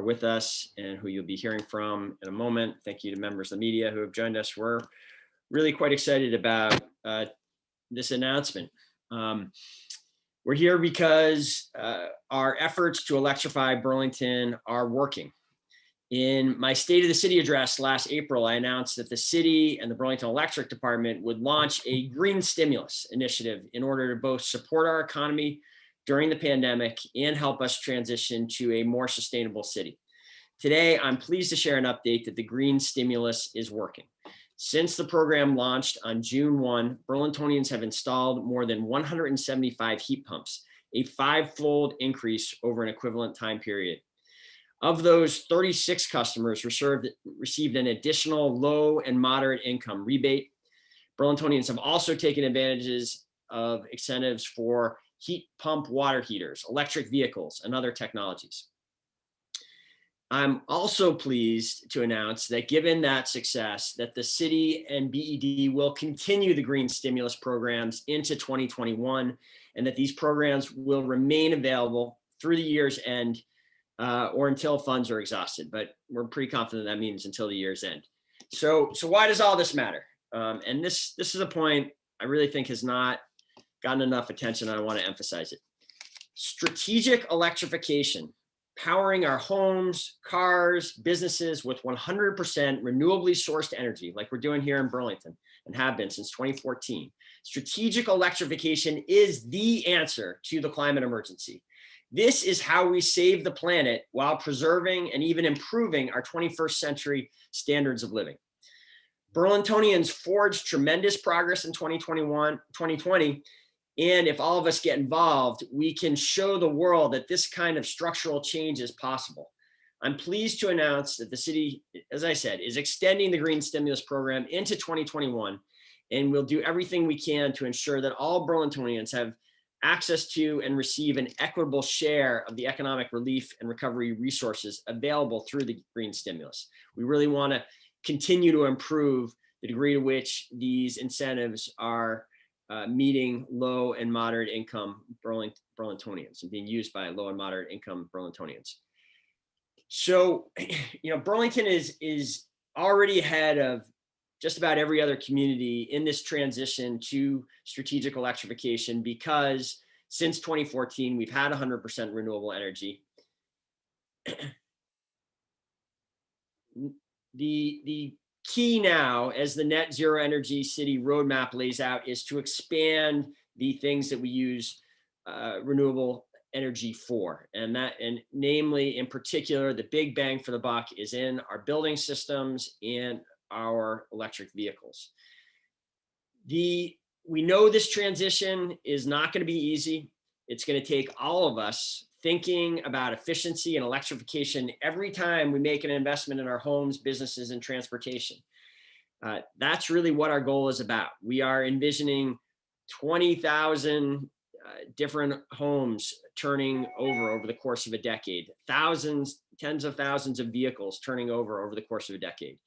are with us and who you'll be hearing from in a moment. Thank you to members of the media who have joined us. We're really quite excited about this announcement. We're here because our efforts to electrify Burlington are working. In my State of the City address last April, I announced that the city and the Burlington Electric Department would launch a green stimulus initiative in order to both support our economy during the pandemic and help us transition to a more sustainable city. Today, I'm pleased to share an update that the green stimulus is working. Since the program launched on June 1, Burlingtonians have installed more than 175 heat pumps, a 5-fold increase over an equivalent time period. Of those, 36 customers received an additional low and moderate income rebate. Burlingtonians have also taken advantages of incentives for heat pump water heaters, electric vehicles, and other technologies. I'm also pleased to announce that given that success, that the city and BED will continue the green stimulus programs into 2021, and that these programs will remain available through the year's end or until funds are exhausted. But we're pretty confident that means until the year's end. So why does all this matter? And this is a point I really think has not gotten enough attention, and I want to emphasize it. Strategic electrification, powering our homes, cars, businesses with 100% renewably sourced energy, like we're doing here in Burlington and have been since 2014. Strategic electrification is the answer to the climate emergency. This is how we save the planet while preserving and even improving our 21st century standards of living. Burlingtonians forged tremendous progress in 2020, and if all of us get involved, we can show the world that this kind of structural change is possible. I'm pleased to announce that the city, as I said, is extending the green stimulus program into 2021, and we'll do everything we can to ensure that all Burlingtonians have access to and receive an equitable share of the economic relief and recovery resources available through the green stimulus. We really want to continue to improve the degree to which these incentives are meeting low and moderate income Burlingtonians and being used by low and moderate income Burlingtonians. So, Burlington is already ahead of just about every other community in this transition to strategic electrification, because since 2014, we've had 100% renewable energy. The key now, as the net zero energy city roadmap lays out, is to expand the things that we use renewable energy for, and namely, in particular, the big bang for the buck is in our building systems and our electric vehicles. We know this transition is not going to be easy. It's going to take all of us thinking about efficiency and electrification every time we make an investment in our homes, businesses, and transportation. That's really what our goal is about. We are envisioning 20,000 different homes turning over the course of a decade, thousands, tens of thousands of vehicles turning over the course of a decade.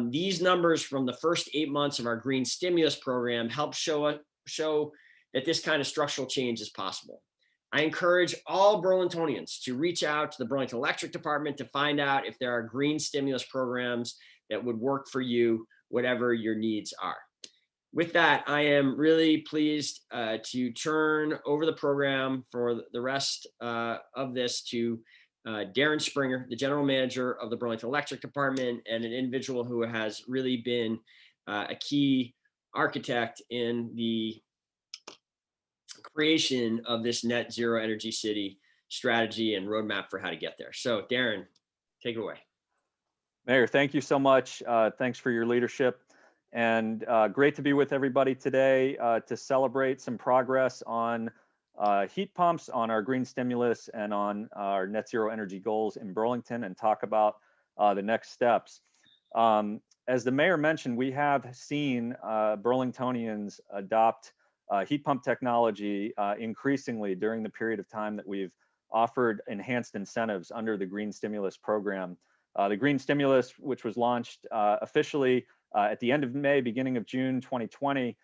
These numbers from the first 8 months of our green stimulus program help show that this kind of structural change is possible. I encourage all Burlingtonians to reach out to the Burlington Electric Department to find out if there are green stimulus programs that would work for you, whatever your needs are. With that, I am really pleased to turn over the program for the rest of this to Darren Springer, the general manager of the Burlington Electric Department, and an individual who has really been a key architect in the creation of this net zero energy city strategy and roadmap for how to get there. So Darren, take it away. Mayor, thank you so much. Thanks for your leadership, and great to be with everybody today to celebrate some progress on heat pumps, on our green stimulus, and on our net zero energy goals in Burlington, and talk about the next steps. As the mayor mentioned, we have seen Burlingtonians adopt heat pump technology increasingly during the period of time that we've offered enhanced incentives under the green stimulus program. The green stimulus, which was launched officially at the end of May, beginning of June 2020,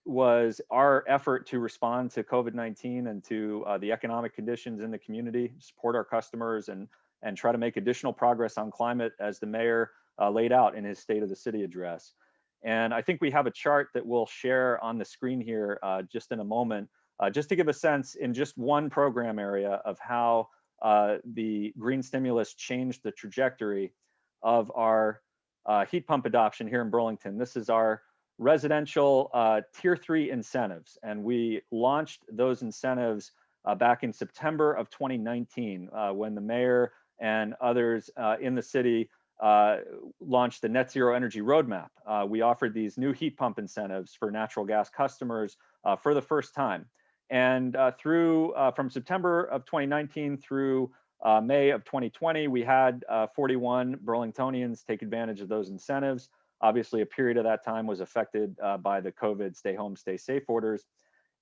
was our effort to respond to COVID-19 and to the economic conditions in the community, support our customers, and and try to make additional progress on climate as the mayor laid out in his State of the City address. And I think we have a chart that we'll share on the screen here just in a moment, just to give a sense in just one program area of how the green stimulus changed the trajectory of our heat pump adoption here in Burlington. This is our residential tier 3 incentives, and we launched those incentives back in September of 2019 when the mayor and others in the city launched the Net Zero Energy Roadmap. We offered these new heat pump incentives for natural gas customers for the first time. And from September of 2019 through May of 2020, we had 41 Burlingtonians take advantage of those incentives. Obviously, a period of that time was affected by the COVID stay home, stay safe orders.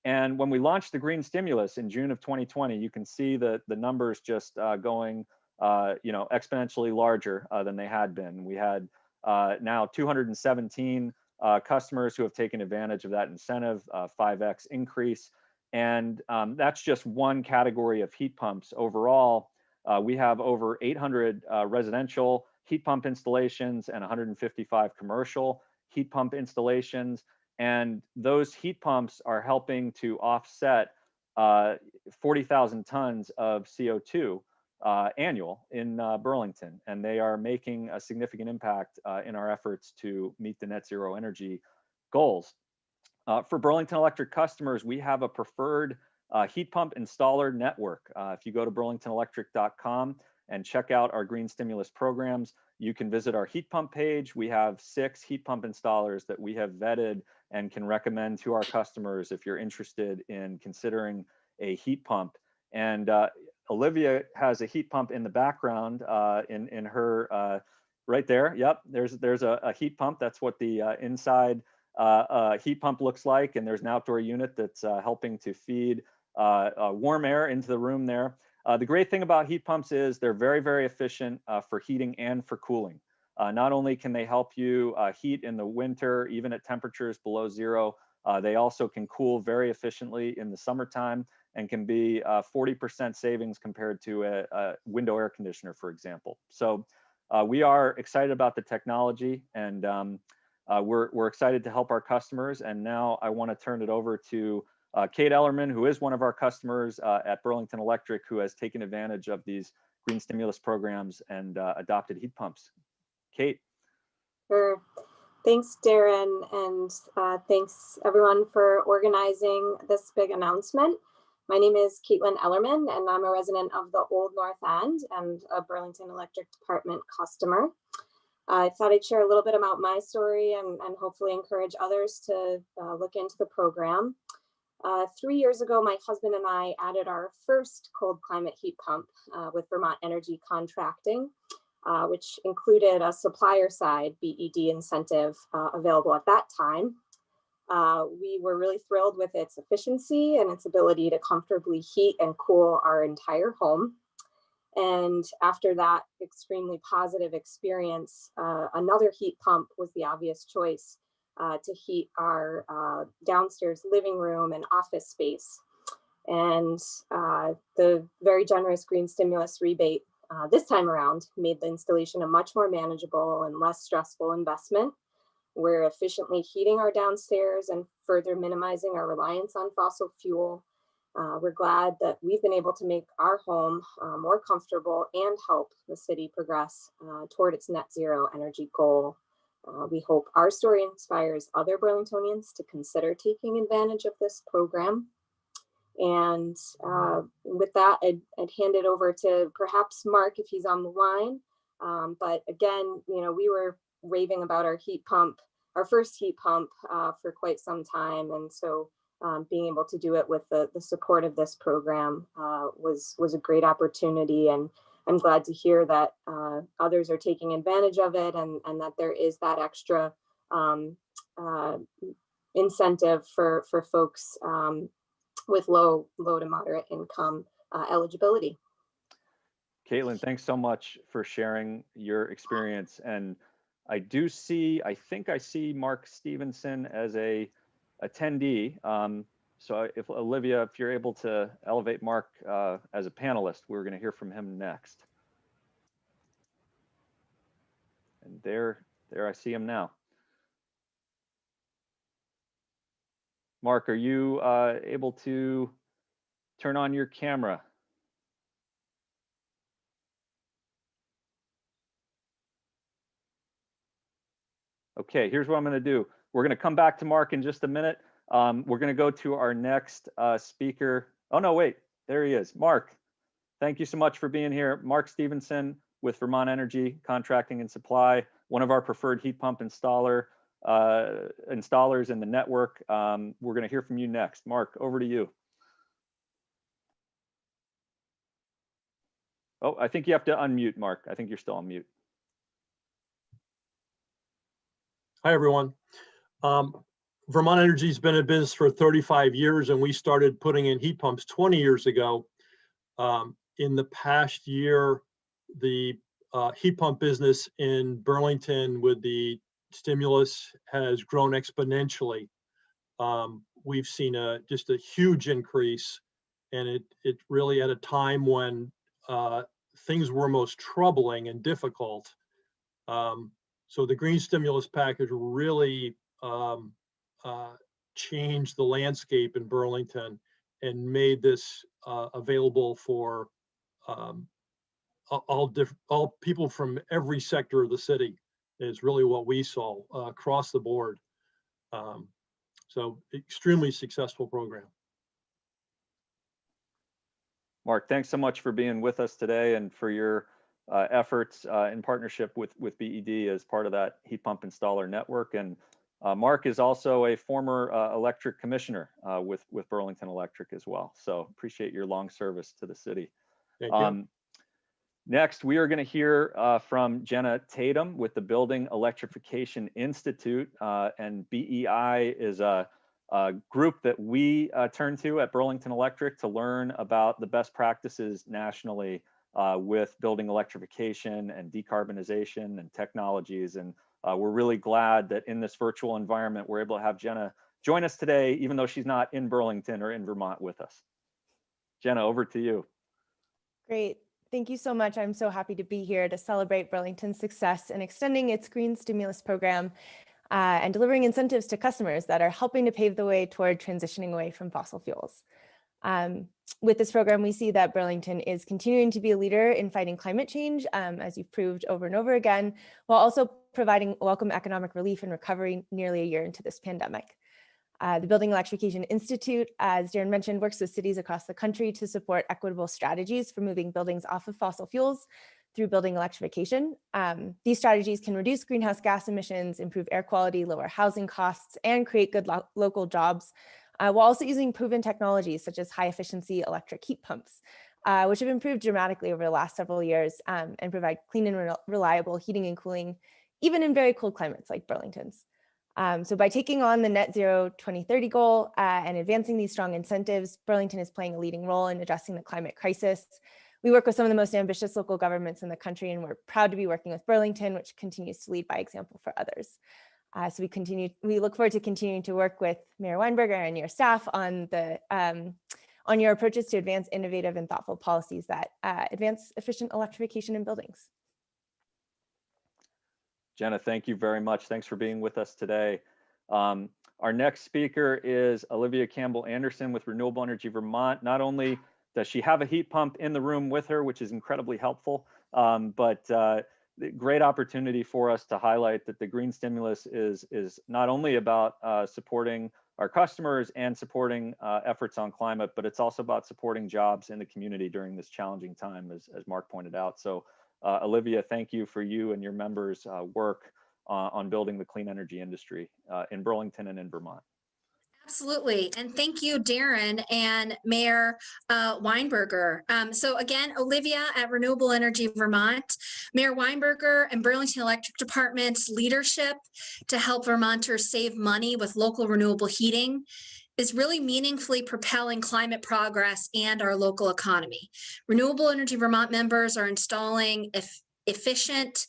And when we launched the green stimulus in June of 2020, you can see the numbers just going exponentially larger than they had been. We had now 217 customers who have taken advantage of that incentive, 5x increase. And that's just one category of heat pumps. Overall, we have over 800 residential heat pump installations and 155 commercial heat pump installations. And those heat pumps are helping to offset 40,000 tons of CO2 annual in Burlington. And they are making a significant impact in our efforts to meet the net zero energy goals. For Burlington Electric customers, we have a preferred heat pump installer network. If you go to burlingtonelectric.com and check out our green stimulus programs, you can visit our heat pump page. We have 6 heat pump installers that we have vetted and can recommend to our customers if you're interested in considering a heat pump. And Olivia has a heat pump in the background in her right there. Yep, there's a heat pump. That's what the inside heat pump looks like, and there's an outdoor unit that's helping to feed warm air into the room there. The great thing about heat pumps is they're very, very efficient for heating and for cooling. Not only can they help you heat in the winter, even at temperatures below 0, they also can cool very efficiently in the summertime and can be 40% savings compared to a window air conditioner, for example. So we are excited about the technology, and we're excited to help our customers. And now I want to turn it over to Kate Ellerman, who is one of our customers at Burlington Electric, who has taken advantage of these green stimulus programs and adopted heat pumps. Kate. Sure. Thanks, Darren, and thanks everyone for organizing this big announcement. My name is Caitlin Ellerman, and I'm a resident of the Old North End and a Burlington Electric Department customer. I thought I'd share a little bit about my story and hopefully encourage others to look into the program. 3 years ago, my husband and I added our first cold climate heat pump with Vermont Energy Contracting, which included a supplier side BED incentive available at that time. We were really thrilled with its efficiency and its ability to comfortably heat and cool our entire home. And after that extremely positive experience, another heat pump was the obvious choice to heat our downstairs living room and office space. And the very generous green stimulus rebate this time around made the installation a much more manageable and less stressful investment. We're efficiently heating our downstairs and further minimizing our reliance on fossil fuel. We're glad that we've been able to make our home more comfortable and help the city progress toward its net zero energy goal. We hope our story inspires other Burlingtonians to consider taking advantage of this program. And with that, I'd hand it over to perhaps Mark if he's on the line. But again, we were raving about our heat pump, our first heat pump for quite some time. And so being able to do it with the support of this program was a great opportunity. And I'm glad to hear that others are taking advantage of it and that there is that extra incentive for folks with low to moderate income eligibility. Caitlin, thanks so much for sharing your experience. And I think I see Mark Stevenson as a attendee. So if Olivia, if you're able to elevate Mark as a panelist, we're going to hear from him next. And there I see him now. Mark, are you able to turn on your camera? Okay, here's what I'm going to do. We're going to come back to Mark in just a minute. We're going to go to our next speaker. Oh, no, wait, there he is. Mark, thank you so much for being here. Mark Stevenson with Vermont Energy Contracting and Supply, one of our preferred heat pump installers in the network. We're going to hear from you next. Mark, over to you. Oh, I think you have to unmute, Mark. I think you're still on mute. Hi, everyone. Vermont Energy's been in business for 35 years, and we started putting in heat pumps 20 years ago. In the past year, the heat pump business in Burlington with the stimulus has grown exponentially. We've seen just a huge increase, and it really at a time when things were most troubling and difficult. So the green stimulus package really changed the landscape in Burlington and made this available for all people from every sector of the city. Is really what we saw across the board. So extremely successful program. Mark, thanks so much for being with us today and for your efforts in partnership with BED as part of that heat pump installer network. And Mark is also a former electric commissioner with Burlington Electric as well. So appreciate your long service to the city. Thank you. Next, we are going to hear from Jenna Tatum with the Building Electrification Institute, and BEI is a group that we turn to at Burlington Electric to learn about the best practices nationally with building electrification and decarbonization and technologies. And we're really glad that in this virtual environment, we're able to have Jenna join us today, even though she's not in Burlington or in Vermont with us. Jenna, over to you. Great. Thank you so much. I'm so happy to be here to celebrate Burlington's success in extending its green stimulus program and delivering incentives to customers that are helping to pave the way toward transitioning away from fossil fuels. With this program, we see that Burlington is continuing to be a leader in fighting climate change, as you've proved over and over again, while also providing welcome economic relief and recovery nearly a year into this pandemic. The Building Electrification Institute, as Darren mentioned, works with cities across the country to support equitable strategies for moving buildings off of fossil fuels through building electrification. These strategies can reduce greenhouse gas emissions, improve air quality, lower housing costs, and create good local jobs, while also using proven technologies such as high efficiency electric heat pumps, which have improved dramatically over the last several years and provide clean and reliable heating and cooling, even in very cold climates like Burlington's. So by taking on the net zero 2030 goal and advancing these strong incentives, Burlington is playing a leading role in addressing the climate crisis. We work with some of the most ambitious local governments in the country, and we're proud to be working with Burlington, which continues to lead by example for others. So we look forward to continuing to work with Mayor Weinberger and your staff on your approaches to advance innovative and thoughtful policies that advance efficient electrification in buildings. Jenna, thank you very much. Thanks for being with us today. Our next speaker is Olivia Campbell Anderson with Renewable Energy Vermont. Not only does she have a heat pump in the room with her, which is incredibly helpful, but great opportunity for us to highlight that the green stimulus is not only about supporting our customers and supporting efforts on climate, but it's also about supporting jobs in the community during this challenging time, as Mark pointed out. So Olivia, thank you for you and your members' work on building the clean energy industry in Burlington and in Vermont. Absolutely. And thank you, Darren and Mayor Weinberger. So again, Olivia at Renewable Energy Vermont, Mayor Weinberger and Burlington Electric Department's leadership to help Vermonters save money with local renewable heating is really meaningfully propelling climate progress and our local economy. Renewable Energy Vermont members are installing efficient,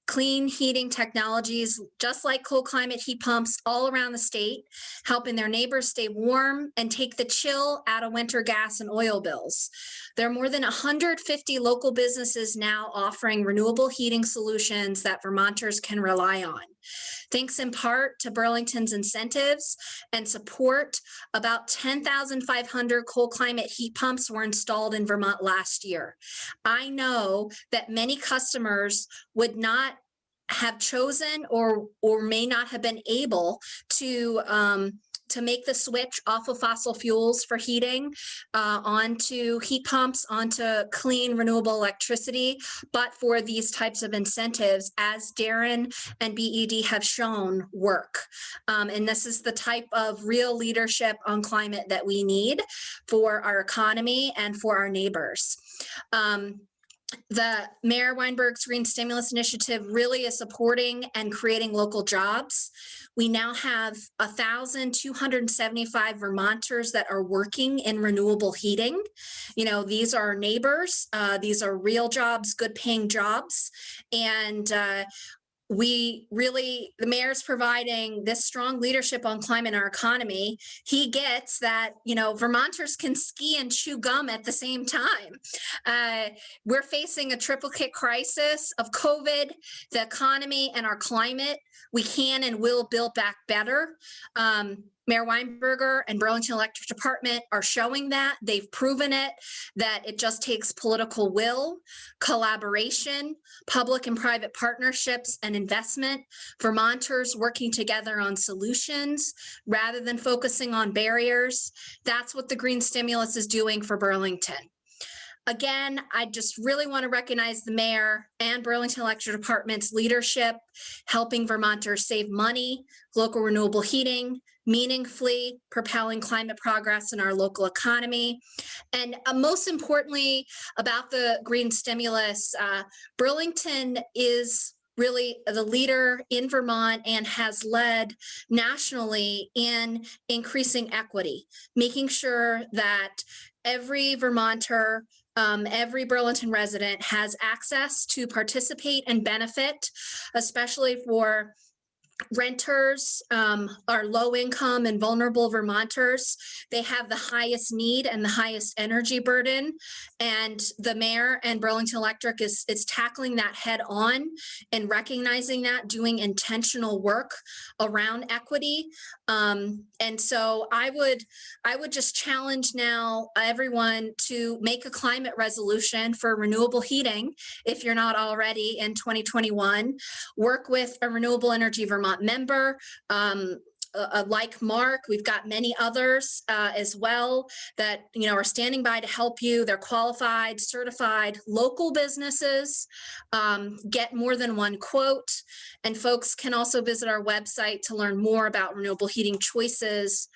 clean heating technologies, just like cold climate heat pumps all around the state, helping their neighbors stay warm and take the chill out of winter gas and oil bills. There are more than 150 local businesses now offering renewable heating solutions that Vermonters can rely on. Thanks in part to Burlington's incentives and support, about 10,500 cold climate heat pumps were installed in Vermont last year. I know that many customers would not have chosen or may not have been able to make the switch off of fossil fuels for heating onto heat pumps, onto clean renewable electricity, but for these types of incentives, as Darren and BED have shown, work. And this is the type of real leadership on climate that we need for our economy and for our neighbors. The Mayor Weinberg's Green Stimulus Initiative really is supporting and creating local jobs. We now have 1,275 Vermonters that are working in renewable heating. You know, these are neighbors. These are real jobs, good paying jobs. And we really, the mayor's providing this strong leadership on climate in our economy. He gets that, you know, Vermonters can ski and chew gum at the same time. We're facing a triplicate crisis of COVID, the economy, and our climate. We can and will build back better. Mayor Weinberger and Burlington Electric Department are showing that. They've proven it, that it just takes political will, collaboration, public and private partnerships, and investment. Vermonters working together on solutions rather than focusing on barriers. That's what the green stimulus is doing for Burlington. Again, I just really want to recognize the mayor and Burlington Electric Department's leadership, helping Vermonters save money, local renewable heating, meaningfully propelling climate progress in our local economy. And most importantly, about the green stimulus, Burlington is really the leader in Vermont and has led nationally in increasing equity, making sure that every Vermonter, every Burlington resident has access to participate and benefit, especially for renters, our low income and vulnerable Vermonters. They have the highest need and the highest energy burden. And the mayor and Burlington Electric is tackling that head on and recognizing that, doing intentional work around equity. And so I would just challenge now everyone to make a climate resolution for renewable heating if you're not already in 2021. Work with a Renewable Energy Vermont member, like Mark. We've got many others as well that, you know, are standing by to help you. They're qualified, certified, local businesses. Get more than one quote. And folks can also visit our website to learn more about renewable heating choices,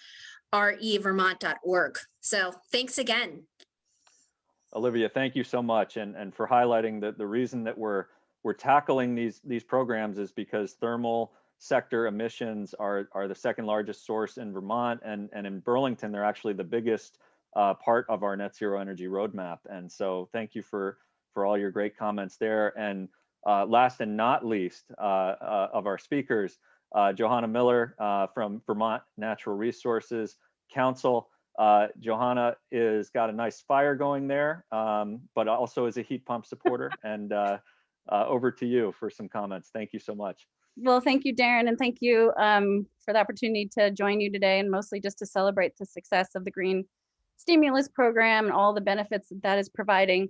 revermont.org. So thanks again. Olivia, thank you so much, and for highlighting that the reason that we're tackling these programs is because thermal sector emissions are the second largest source in Vermont, and in Burlington they're actually the biggest part of our net zero energy roadmap. And so thank you for all your great comments there. And last and not least of our speakers, Johanna Miller from Vermont Natural Resources Council. Johanna is got a nice fire going there, but also is a heat pump supporter. And over to you for some comments. Thank you so much. Well, thank you, Darren, and thank you for the opportunity to join you today, and mostly just to celebrate the success of the Green Stimulus Program and all the benefits that is providing.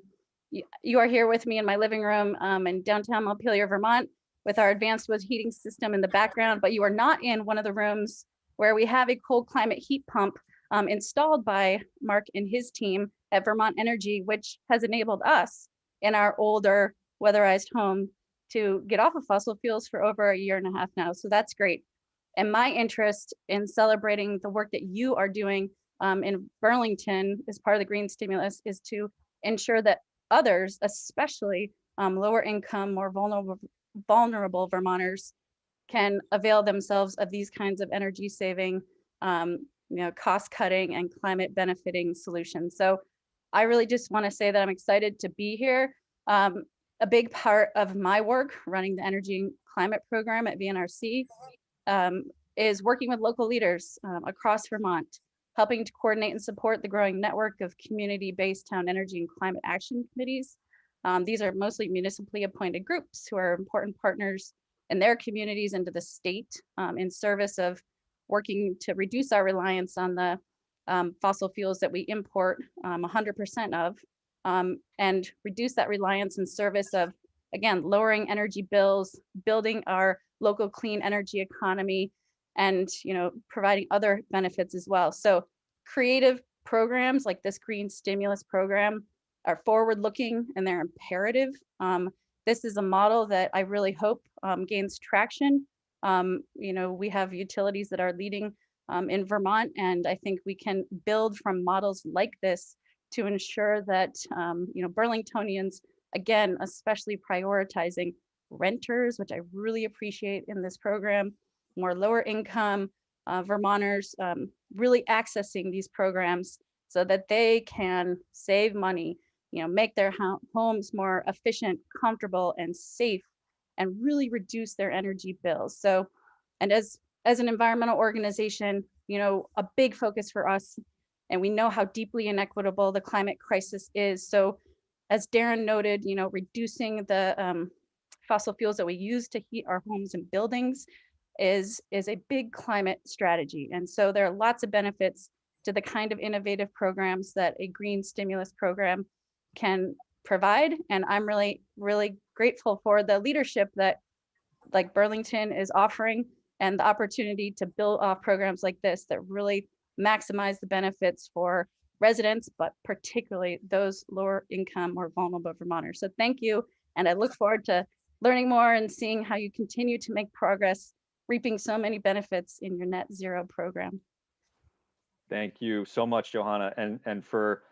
You are here with me in my living room in downtown Montpelier, Vermont, with our advanced wood heating system in the background, but you are not in one of the rooms where we have a cold climate heat pump installed by Mark and his team at Vermont Energy, which has enabled us in our older weatherized home to get off of fossil fuels for over a year and a half now. So that's great. And my interest in celebrating the work that you are doing in Burlington as part of the Green Stimulus is to ensure that others, especially lower income, more vulnerable Vermonters, can avail themselves of these kinds of energy saving, cost cutting and climate benefiting solutions. So I really just want to say that I'm excited to be here. a big part of my work running the energy and climate program at VNRC is working with local leaders across Vermont, helping to coordinate and support the growing network of community-based town energy and climate action committees. These are mostly municipally appointed groups who are important partners in their communities and to the state in service of working to reduce our reliance on the fossil fuels that we import 100% of, and reduce that reliance in service of, again, lowering energy bills, building our local clean energy economy, and providing other benefits as well. So creative programs like this green stimulus program are forward-looking and they're imperative. This is a model that I really hope gains traction. We have utilities that are leading in Vermont, and I think we can build from models like this to ensure that Burlingtonians, again, especially prioritizing renters, which I really appreciate in this program, more lower income Vermonters, really accessing these programs so that they can save money, make their homes more efficient, comfortable, and safe, and really reduce their energy bills. So, and as an environmental organization, a big focus for us, and we know how deeply inequitable the climate crisis is. So as Darren noted, reducing the fossil fuels that we use to heat our homes and buildings is a big climate strategy. And so there are lots of benefits to the kind of innovative programs that a green stimulus program can provide. And I'm really, really grateful for the leadership that like Burlington is offering and the opportunity to build off programs like this that really maximize the benefits for residents, but particularly those lower income or vulnerable Vermonters. So thank you. And I look forward to learning more and seeing how you continue to make progress, reaping so many benefits in your net zero program. Thank you so much, Johanna. And for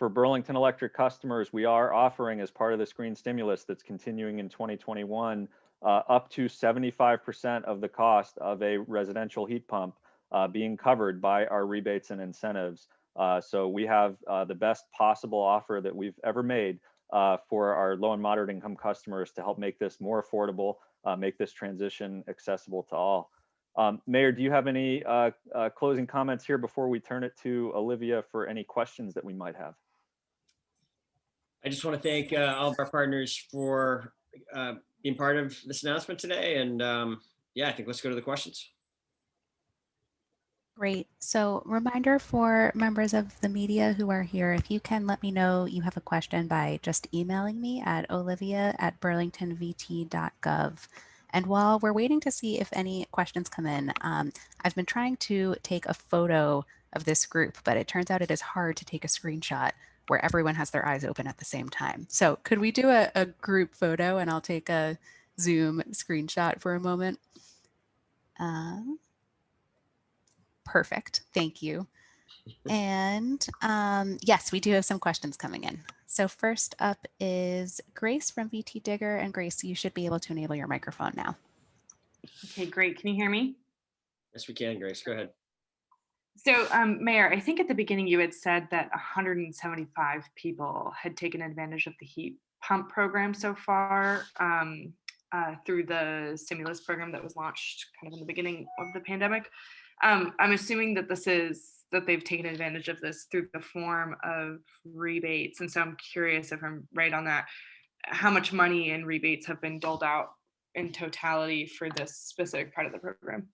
Burlington Electric customers, we are offering, as part of this green stimulus that's continuing in 2021, up to 75% of the cost of a residential heat pump being covered by our rebates and incentives. So we have the best possible offer that we've ever made for our low and moderate income customers to help make this more affordable, make this transition accessible to all. Mayor, do you have any closing comments here before we turn it to Olivia for any questions that we might have? I just want to thank all of our partners for being part of this announcement today. And yeah, I think let's go to the questions. Great. So reminder for members of the media who are here, if you can let me know you have a question by just emailing me at olivia@burlingtonvt.gov. And while we're waiting to see if any questions come in, I've been trying to take a photo of this group, but it turns out it is hard to take a screenshot where everyone has their eyes open at the same time. So could we do a group photo, and I'll take a Zoom screenshot for a moment? Perfect, thank you. And yes, we do have some questions coming in. So first up is Grace from VT Digger. And Grace, you should be able to enable your microphone now. Okay, great. Can you hear me? Yes, we can, Grace. Go ahead. So, Mayor, I think at the beginning you had said that 175 people had taken advantage of the heat pump program so far through the stimulus program that was launched kind of in the beginning of the pandemic. I'm assuming that that they've taken advantage of this through the form of rebates. And so I'm curious if I'm right on that, how much money in rebates have been doled out in totality for this specific part of the program?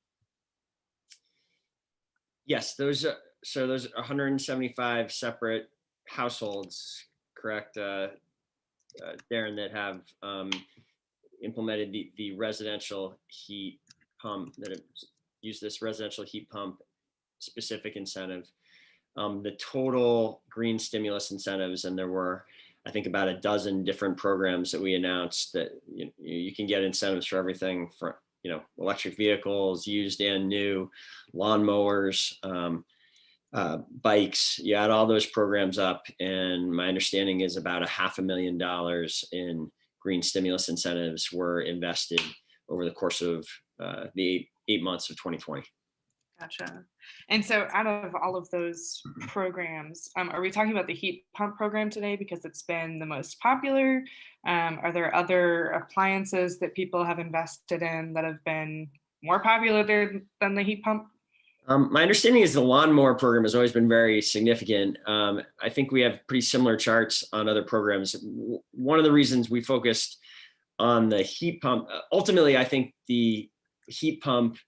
Yes, those 175 separate households, correct, Darren, that have implemented the residential heat pump, that have used this residential heat pump specific incentive. The total green stimulus incentives, and there were, I think, about a dozen different programs that we announced that you can get incentives for everything from electric vehicles, used and new, lawnmowers, bikes. You add all those programs up, and my understanding is about $500,000 in green stimulus incentives were invested over the course of the eight months of 2020. Gotcha. And so out of all of those programs, are we talking about the heat pump program today because it's been the most popular? Are there other appliances that people have invested in that have been more popular than the heat pump? My understanding is the lawnmower program has always been very significant. I think we have pretty similar charts on other programs. One of the reasons we focused on the heat pump, ultimately, I think the heat pump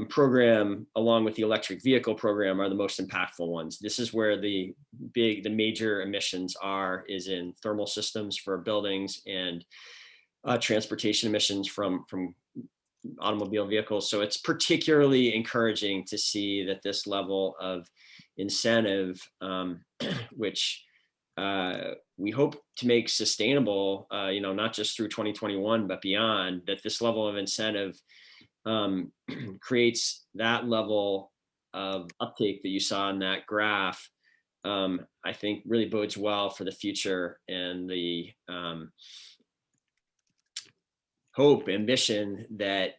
program, along with the electric vehicle program, are the most impactful ones. This is where the major emissions is in thermal systems for buildings and transportation emissions from automobile vehicles. So it's particularly encouraging to see that this level of incentive, which we hope to make sustainable, not just through 2021, but beyond, that this level of incentive creates that level of uptake that you saw in that graph. I think really bodes well for the future and the hope, ambition that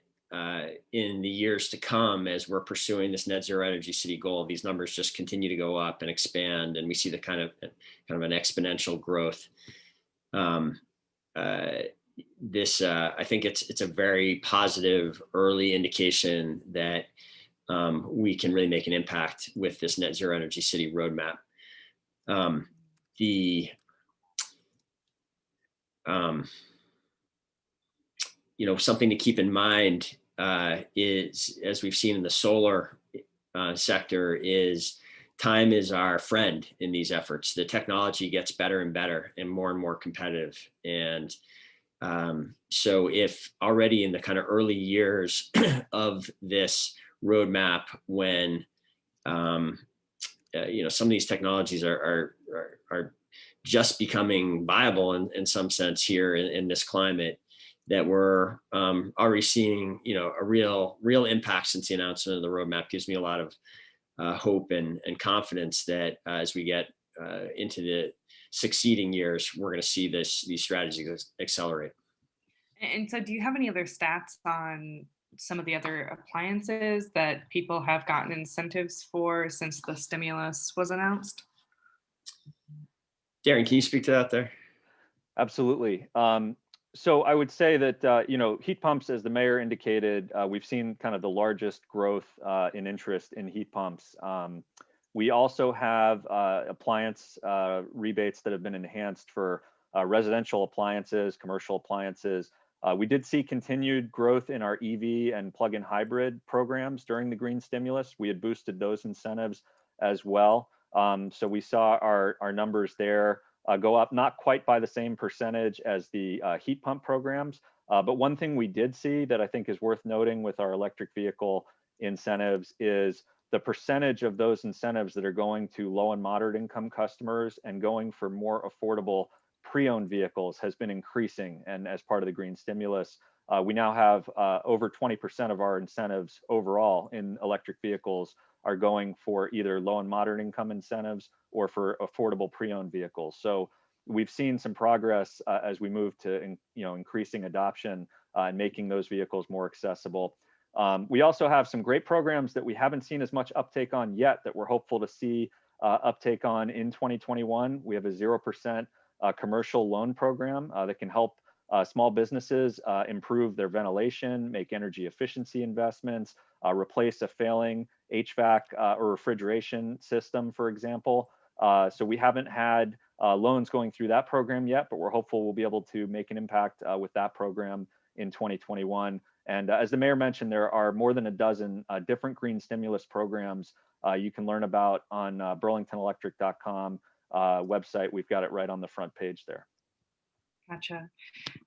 in the years to come, as we're pursuing this net zero energy city goal, these numbers just continue to go up and expand, and we see the kind of an exponential growth. I think it's a very positive early indication that we can really make an impact with this net zero energy city roadmap. Something to keep in mind is, as we've seen in the solar sector, is time is our friend in these efforts. The technology gets better and better and more competitive. And so if already in the kind of early years of this roadmap, when some of these technologies are just becoming viable in some sense here in this climate, that we're already seeing a real impact since the announcement of the roadmap, gives me a lot of hope and confidence that as we get into the succeeding years, we're going to see these strategies accelerate. And so do you have any other stats on some of the other appliances that people have gotten incentives for since the stimulus was announced? Darren, can you speak to that there? Absolutely. So I would say that, heat pumps, as the mayor indicated, we've seen kind of the largest growth in interest in heat pumps. We also have appliance rebates that have been enhanced for residential appliances, commercial appliances. We did see continued growth in our EV and plug-in hybrid programs during the green stimulus. We had boosted those incentives as well. So we saw our numbers there go up, not quite by the same percentage as the heat pump programs. But one thing we did see that I think is worth noting with our electric vehicle incentives is the percentage of those incentives that are going to low and moderate income customers and going for more affordable pre-owned vehicles has been increasing. And as part of the green stimulus, we now have over 20% of our incentives overall in electric vehicles are going for either low and moderate income incentives or for affordable pre-owned vehicles. So we've seen some progress as we move to increasing adoption and making those vehicles more accessible. We also have some great programs that we haven't seen as much uptake on yet that we're hopeful to see uptake on in 2021. We have a 0% commercial loan program that can help small businesses improve their ventilation, make energy efficiency investments, replace a failing HVAC or refrigeration system, for example. So we haven't had loans going through that program yet, but we're hopeful we'll be able to make an impact with that program in 2021. And as the mayor mentioned, there are more than a dozen different green stimulus programs you can learn about on burlingtonelectric.com website. We've got it right on the front page there. Gotcha.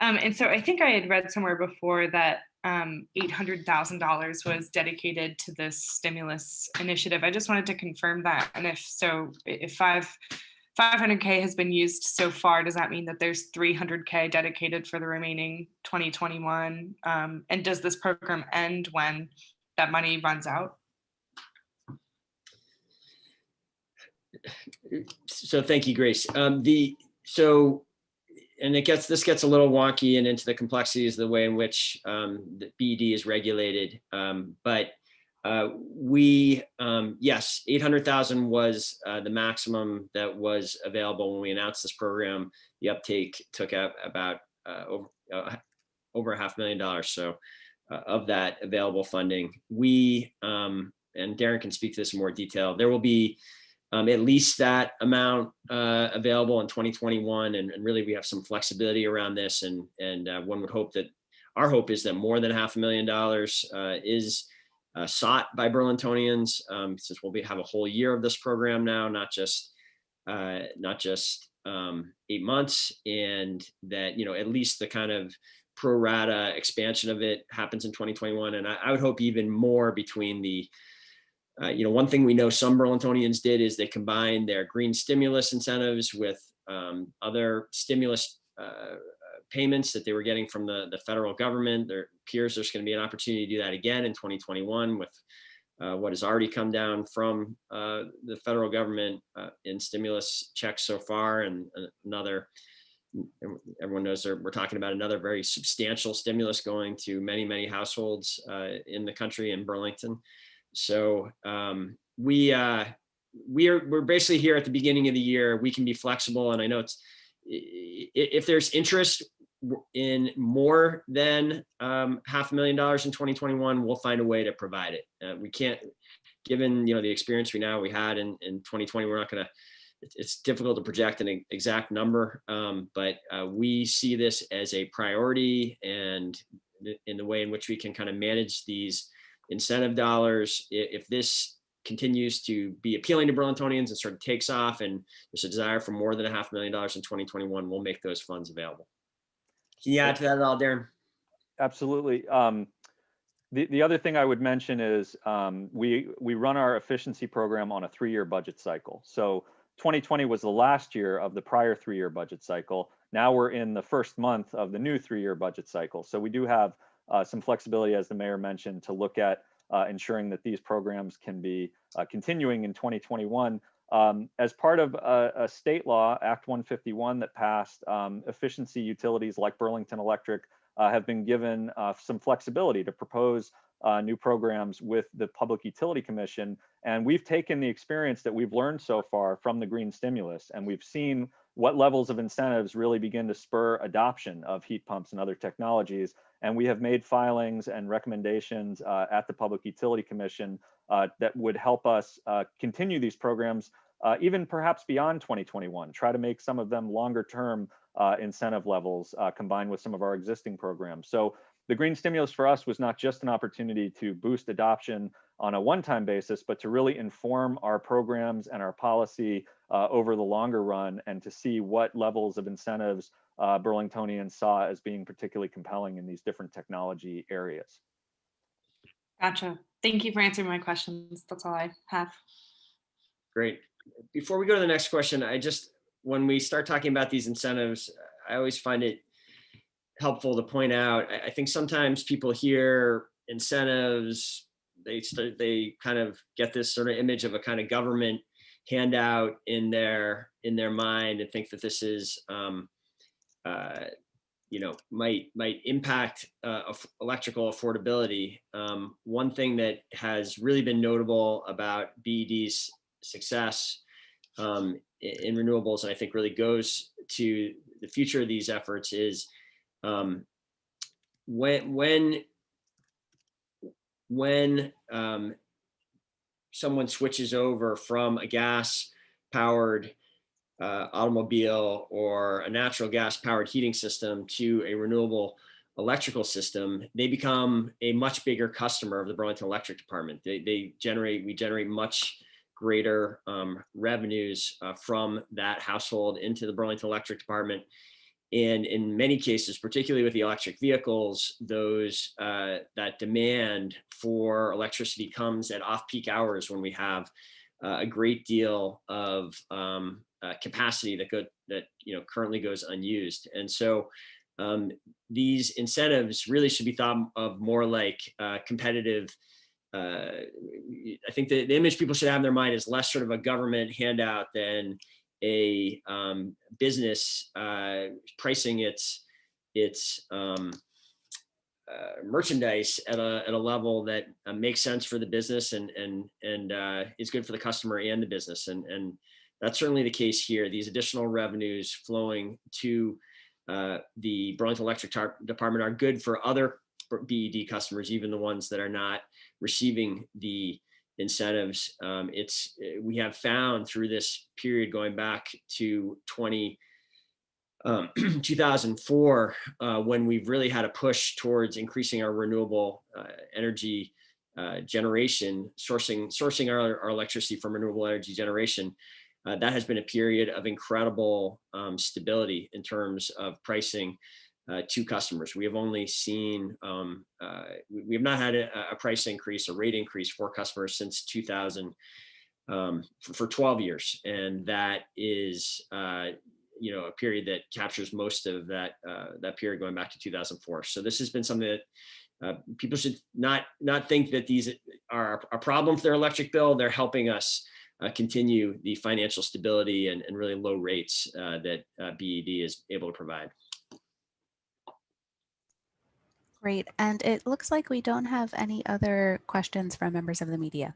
And so I think I had read somewhere before that $800,000 was dedicated to this stimulus initiative. I just wanted to confirm that. And if so, if 500K has been used so far, does that mean that there's 300K dedicated for the remaining 2021? And does this program end when that money runs out? So thank you, Grace. This gets a little wonky and into the complexities of the way in which the BED is regulated. But Yes, 800,000 was the maximum that was available when we announced this program. The uptake took out about over $500,000. So of that available funding, and Darren can speak to this in more detail, there will be at least that amount available in 2021. And really we have some flexibility around this. And one would hope that, our hope is that more than $500,000 is sought by Burlingtonians, since we'll have a whole year of this program now, not just 8 months, and that, at least the kind of pro rata expansion of it happens in 2021. And I would hope even more between the, one thing we know some Burlingtonians did is they combined their green stimulus incentives with other stimulus payments that they were getting from the federal government. There appears there's going to be an opportunity to do that again in 2021 with what has already come down from the federal government in stimulus checks so far, and another. Everyone knows we're talking about another very substantial stimulus going to many, many households in the country, in Burlington. So we're basically here at the beginning of the year. We can be flexible, and I know if there's interest in more than $500,000 in 2021, we'll find a way to provide it. We can't, given the experience we had in 2020, we're not going to. It's difficult to project an exact number, but we see this as a priority, and in the way in which we can kind of manage these incentive dollars. If this continues to be appealing to Burlingtonians and sort of takes off, and there's a desire for more than $500,000 in 2021, we'll make those funds available. Can you add to that at all, Darren? Absolutely. The other thing I would mention is we run our efficiency program on a 3-year budget cycle. So 2020 was the last year of the prior 3-year budget cycle. Now we're in the first month of the new 3-year budget cycle. So we do have some flexibility, as the mayor mentioned, to look at ensuring that these programs can be continuing in 2021. As part of a state law, Act 151 that passed, efficiency utilities like Burlington Electric have been given some flexibility to propose new programs with the Public Utility Commission. And we've taken the experience that we've learned so far from the green stimulus, and we've seen what levels of incentives really begin to spur adoption of heat pumps and other technologies. And we have made filings and recommendations at the Public Utility Commission that would help us continue these programs, even perhaps beyond 2021, try to make some of them longer term incentive levels combined with some of our existing programs. So the green stimulus for us was not just an opportunity to boost adoption on a one-time basis, but to really inform our programs and our policy over the longer run, and to see what levels of incentives Burlingtonians saw as being particularly compelling in these different technology areas. Gotcha. Thank you for answering my questions. That's all I have. Great. Before we go to the next question, when we start talking about these incentives, I always find it helpful to point out, I think sometimes people hear incentives, they kind of get this sort of image of a kind of government handout in their mind, and think that this is might impact electrical affordability. One thing that has really been notable about BED's success in renewables, and I think really goes to the future of these efforts, is when someone switches over from a gas-powered automobile or a natural gas-powered heating system to a renewable electrical system, they become a much bigger customer of the Burlington Electric Department. We generate much greater revenues from that household into the Burlington Electric Department. And in many cases, particularly with the electric vehicles, that demand for electricity comes at off-peak hours when we have a great deal of capacity that currently goes unused. And so these incentives really should be thought of more like competitive. I think the image people should have in their mind is less sort of a government handout than a business pricing its merchandise at a level that makes sense for the business and is good for the customer and the business. And that's certainly the case here. These additional revenues flowing to the Burlington Electric Department are good for other BED customers, even the ones that are not receiving the incentives. We have found through this period going back to 2004, when we've really had a push towards increasing our renewable energy generation, sourcing our electricity from renewable energy generation. That has been a period of incredible stability in terms of pricing to customers. We have only seen, we have not had a price increase, a rate increase for customers since 2000 for 12 years. And that is, a period that captures most of that period going back to 2004. So this has been something that people should not think that these are a problem for their electric bill. They're helping us continue the financial stability and really low rates that BED is able to provide. Great. And it looks like we don't have any other questions from members of the media.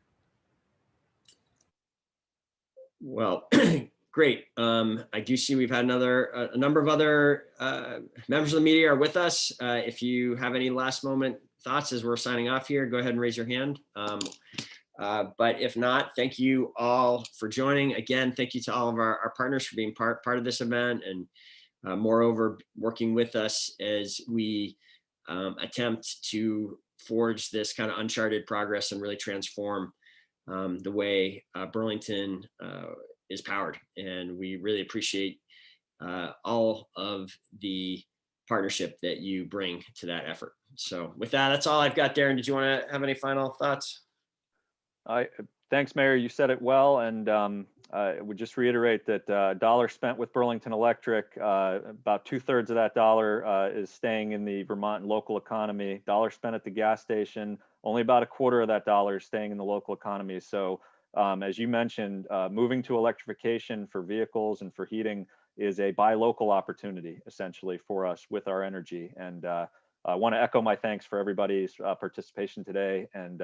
Well, great. I do see we've had a number of other members of the media are with us. If you have any last moment thoughts as we're signing off here, go ahead and raise your hand. But if not, thank you all for joining. Again, thank you to all of our partners for being part of this event, and moreover, working with us as we attempt to forge this kind of uncharted progress and really transform the way Burlington is powered. And we really appreciate all of the partnership that you bring to that effort. So with that, that's all I've got. Darren, did you want to have any final thoughts? Thanks, Mayor. You said it well, and I would just reiterate that dollar spent with Burlington Electric, about 2/3 of that dollar is staying in the Vermont and local economy. Dollar spent at the gas station, only about 1/4 of that dollar is staying in the local economy. So as you mentioned, moving to electrification for vehicles and for heating is a buy local opportunity, essentially, for us with our energy. And I want to echo my thanks for everybody's participation today, and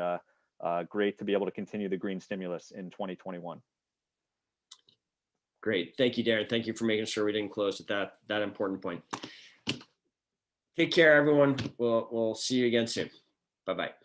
great to be able to continue the green stimulus in 2021. Great. Thank you, Darren. Thank you for making sure we didn't close at that important point. Take care, everyone. We'll see you again soon. Bye-bye.